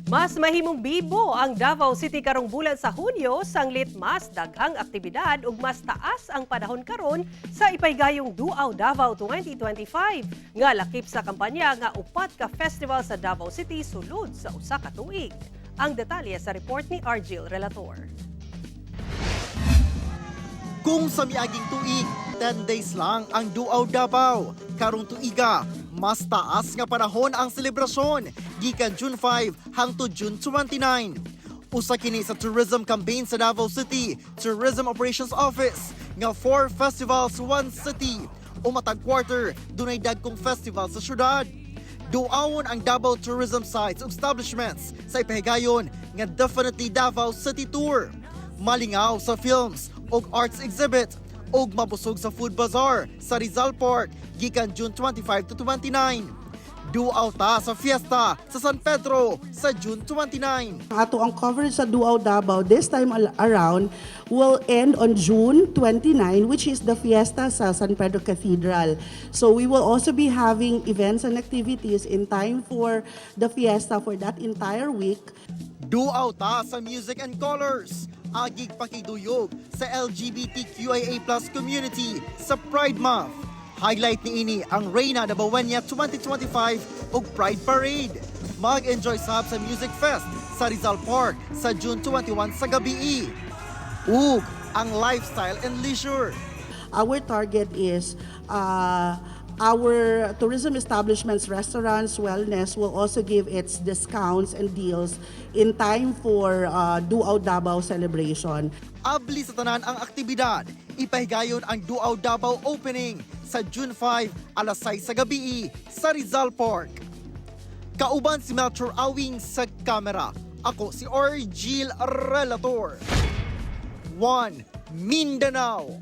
Mas mahimong bibo ang Davao City karong bulan sa Hunyo, sanglit mas daghang aktibidad ug mas taas ang panahon karon sa ipaygayong Duaw Davao 2025 nga lakip sa kampanya nga upat ka festival sa Davao City sulod sa usa ka tuig. Ang detalye sa report ni Argil Relator. Kung sa miaging tuig, 10 days lang ang Duaw Davao. Karong tuiga, mas taas nga panahon ang selebrasyon, gikan June 5 hangtod June 29. Usa kini sa tourism campaign sa Davao City Tourism Operations Office nga 4 festivals, 1 city. O matag quarter, dunay dagkong festival sa syudad. Duawon ang Davao tourism sites ug establishments sa ipahigayon nga Definitely Davao City Tour. Malingaw sa films ug arts exhibit ug mabusog sa food bazaar sa Rizal Park gikan June 25 to 29. Duaw ta sa fiesta sa San Pedro sa June 29. Ato ang coverage sa Duaw Davao this time around will end on June 29, which is the fiesta sa San Pedro Cathedral. So we will also be having events and activities in time for the fiesta for that entire week. Duaw ta sa music and colors. Agig pakiduyog sa LGBTQIA+ community sa Pride Month. Highlight ni ini ang Reina Davaoeña 2025 ug Pride Parade. Mag-enjoy sa Music Fest sa Rizal Park sa June 21 sa gabi. Ug ang lifestyle and leisure. Our target is our tourism establishments, restaurants, wellness will also give its discounts and deals in time for Duaw Davao celebration. Abli sa tanan ang aktibidad. Ipahigayon ang Duaw Davao opening sa June 5 alas 6 sa gabi sa Rizal Park. Kauban si Melchor Awing sa kamera. Ako si Argil Relator. 1 Mindanao.